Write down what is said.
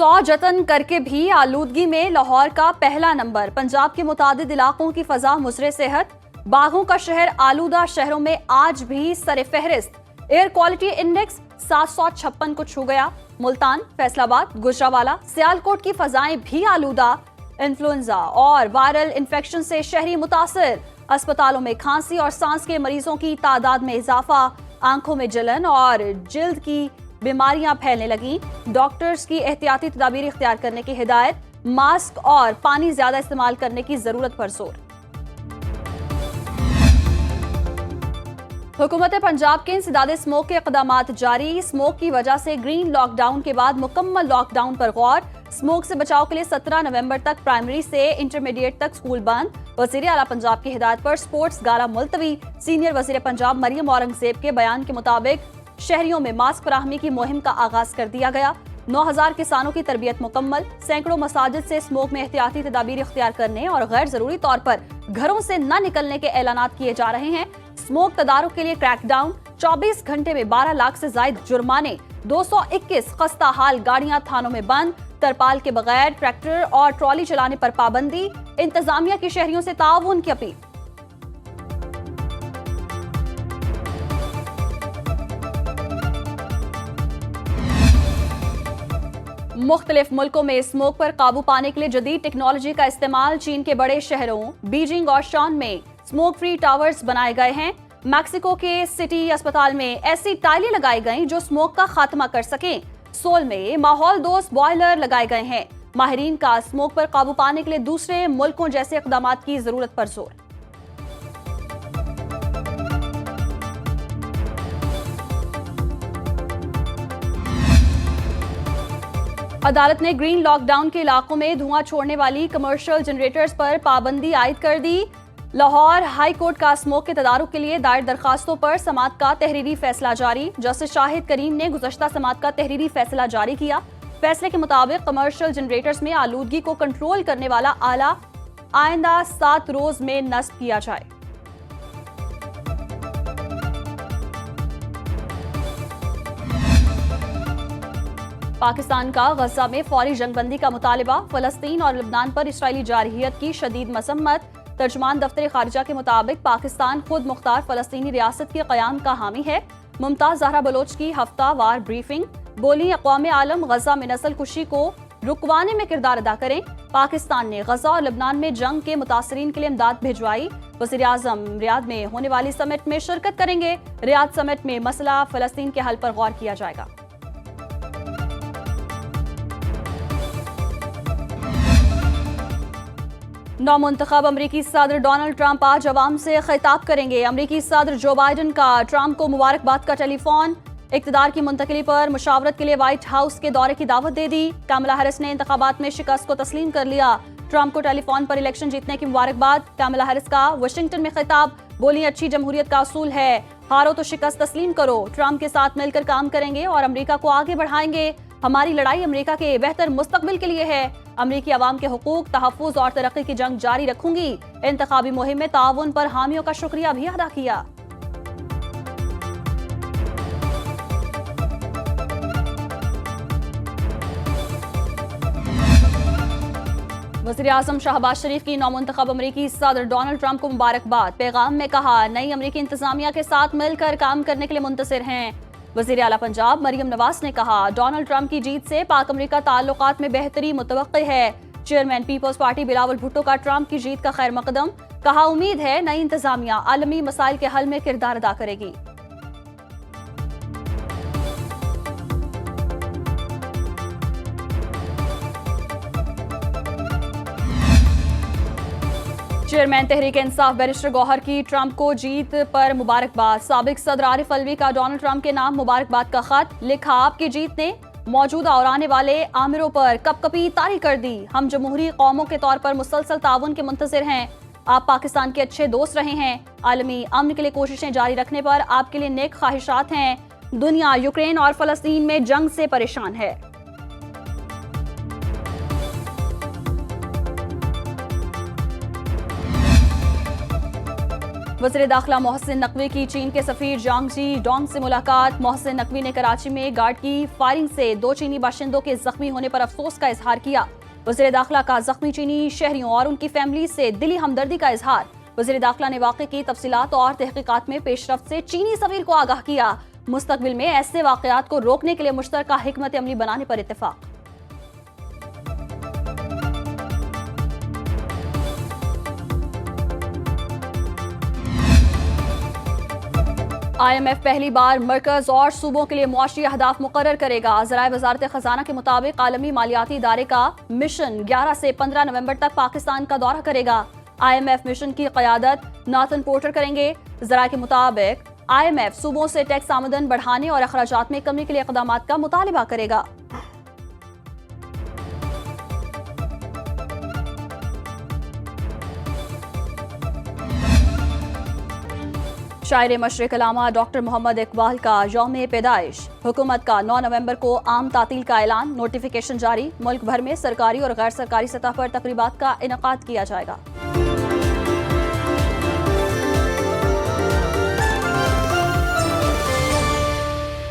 100 जतन करके भी आलूदगी में लाहौर का पहला नंबर। पंजाब के मुतादिद इलाकों की फजा मुजरे सेहत। बागों का शहर आलूदा शहरों में आज भी सरे फहरिस्त। एयर क्वालिटी इंडेक्स 756 को छू गया। मुल्तान, फैसलाबाद, गुजरावाला, सियालकोट की फजाएं भी आलूदा। इन्फ्लुएंजा और वायरल इन्फेक्शन से शहरी मुतासिर। अस्पतालों में खांसी और सांस के मरीजों की तादाद में इजाफा। आंखों में जलन और जिल्द की बीमारियां फैलने लगी। डॉक्टर्स की एहतियाती तदाबीर इख्तियार करने की हिदायत। मास्क और पानी ज्यादा इस्तेमाल करने की जरूरत पर जोर। हुकूमत पंजाब के इंसदादे स्मोक के इक़दामात जारी। स्मोक की वजह से ग्रीन लॉकडाउन के बाद मुकम्मल लॉकडाउन पर गौर। स्मोक से बचाव के लिए 17 नवंबर तक प्राइमरी से इंटरमीडिएट तक स्कूल बंद। वज़ीर आला पंजाब की हिदायत पर स्पोर्ट्स गाला मुलतवी। सीनियर वज़ीर पंजाब मरियम औरंगजेब के बयान के मुताबिक शहरियों में मास्क फराहमी की मुहिम का आगाज कर दिया गया। 9000 किसानों की तरबियत मुकम्मल। सैकड़ों मसाजिद से स्मोक में एहतियाती तदाबीर इख्तियार करने और गैर जरूरी तौर पर घरों से न निकलने के ऐलानात किए जा रहे हैं। स्मोक तदारुक के लिए क्रैकडाउन। 24 घंटे में 12 लाख से जायद जुर्माने। 221 खस्ता हाल गाड़ियां थानों में बंद। तरपाल के बगैर ट्रैक्टर और ट्रॉली चलाने पर पाबंदी। इंतजामिया की शहरियों से ताउन की अपील। मुख्तलिफ मुल्कों में स्मोक पर काबू पाने के लिए जदीद टेक्नोलॉजी का इस्तेमाल। चीन के बड़े शहरों बीजिंग और शॉन में स्मोक फ्री टावर्स बनाए गए हैं। मैक्सिको के सिटी अस्पताल में ऐसी टाइलें लगाई गई जो स्मोक का खात्मा कर सकें। सोल में माहौल दोस्त बॉयलर लगाए गए हैं। माहिरीन का स्मोक पर काबू पाने के लिए दूसरे मुल्कों जैसे इक़दामात की जरूरत पर जोर। अदालत ने ग्रीन लॉकडाउन के इलाकों में धुआं छोड़ने वाली कमर्शियल जनरेटर्स पर पाबंदी आयद कर दी। लाहौर हाई कोर्ट का स्मोक के तदारुक के लिए दायर दरखास्तों पर समाअत का तहरीरी फैसला जारी। जस्टिस शाहिद करीम ने गुज़श्ता समाअत का तहरीरी फैसला जारी किया। फैसले के मुताबिक कमर्शियल जनरेटर्स में आलूदगी को कंट्रोल करने वाला आला आइंदा 7 रोज में नस्ब किया जाए। पाकिस्तान का गजा में फौरी जंगबंदी का मुतालबा। फलस्तीन और लबनान पर इसराइली जारहियत की शदीद मसम्मत। तर्जुमान दफ्तर खारिजा के मुताबिक पाकिस्तान खुद मुख्तार फलस्तीनी रियासत के क़याम का हामी है। मुमताज ज़हरा बलोच की हफ्तावार ब्रीफिंग। बोली अक़वाम आलम गजा में नस्ल कुशी को रुकवाने में किरदार अदा करें। पाकिस्तान ने गजा और लबनान में जंग के मुतासरीन के लिए इमदाद भिजवाई। वज़ीर आज़म रियाद में होने वाली समिट में शिरकत करेंगे। रियाद समिट में मसला फलस्तीन के हल पर गौर किया जाएगा। नौमुंतखब अमरीकी सदर डोनाल्ड ट्रंप आज अवाम से खिताब करेंगे। अमरीकी सदर जो बाइडन का ट्रंप को मुबारकबाद का टेलीफोन। इक़्तिदार की मुंतकिली पर मुशावरत के लिए व्हाइट हाउस के दौरे की दावत दे दी। कमला हैरिस ने इंतखाबात में शिकस्त को तस्लीम कर लिया। ट्रंप को टेलीफोन पर इलेक्शन जीतने की मुबारकबाद। कमला हैरिस का वाशिंगटन में खिताब। बोली अच्छी जमहूरियत का असूल है, हारो तो शिकस्त तस्लीम करो। ट्रंप के साथ मिलकर काम करेंगे और अमरीका को आगे बढ़ाएंगे। हमारी लड़ाई अमरीका के बेहतर मुस्तकबिल के लिए है। अमरीकी अवाम के हुकूक, तहफ़्फ़ुज़ और तरक्की की जंग जारी रखूंगी। इंतखाबी मुहिम में ताउन पर हामियों का शुक्रिया भी अदा किया। वज़ीर आज़म शहबाज शरीफ की नौमुंतखब अमरीकी सदर डोनाल्ड ट्रंप को मुबारकबाद। पैगाम में कहा नई अमरीकी इंतजामिया के साथ मिलकर काम करने के लिए मुंतज़िर हैं। वज़ीर आला पंजाब मरियम नवाज ने कहा डोनाल्ड ट्रंप की जीत से पाक अमरीका ताल्लुकात में बेहतरी मुतवक्की है। Chairman Peoples Party Bilawal Bhutto का ट्रंप की जीत का खैर मकदम। कहा उम्मीद है नई इंतजामिया आलमी मसाइल के हल में किरदार अदा करेगी। चेयरमैन तहरीक इंसाफ बैरिस्टर गौहर की ट्रंप को जीत पर मुबारकबाद। साबिक सदर आरिफ अलवी का डोनाल्ड ट्रंप के नाम मुबारकबाद का खत लिखा। आपकी जीत ने मौजूदा और आने वाले आमिरों पर कपकपी तारी कर दी। हम जमहूरी कौमों के तौर पर मुसलसल ताउन के मुंतज़िर हैं। आप पाकिस्तान के अच्छे दोस्त रहे हैं। आलमी अमन के लिए कोशिशें जारी रखने पर आपके लिए नेक ख्वाहिशात हैं। दुनिया यूक्रेन और फलस्तीन में जंग से परेशान है। वज़ीर दाखिला मोहसिन नकवी की चीन के सफीर जांगजी डोंग से मुलाकात। मोहसिन नकवी ने कराची में गार्ड की फायरिंग से 2 चीनी बाशिंदों के जख्मी होने पर अफसोस का इजहार किया। वज़ीर दाखिला का जख्मी चीनी शहरियों और उनकी फैमिली से दिली हमदर्दी का इजहार। वज़ीर दाखिला ने वाक़े की तफसीलात और तहकीकात में पेशरफ्त से चीनी सफीर को आगाह किया। मुस्तकबिल में ऐसे वाक़यात को रोकने के लिए मुश्तरका हिकमत अमली बनाने पर इत्तेफाक। IMF पहली बार मरकज और सूबों के लिए मुआशी अहदाफ मुकर्रर करेगा। ज़राए वजारत खजाना के मुताबिक आलमी मालियाती इदारे का मिशन 11 से 15 नवंबर तक पाकिस्तान का दौरा करेगा। IMF मिशन की क़यादत नाथन पोर्टर करेंगे। ज़राए के मुताबिक IMF सूबों से टैक्स आमदन बढ़ाने और अखराजात में कमी के लिए इक़दामात का मुतालिबा करेगा। शायर मशरिक़ अल्लामा डॉक्टर मोहम्मद इकबाल का यौम पैदाइश। हुकूमत का 9 नवंबर को आम तातील का ऐलान, नोटिफिकेशन जारी। मुल्क भर में सरकारी और गैर सरकारी सतह पर तकरीबात का इनेकाद किया जाएगा।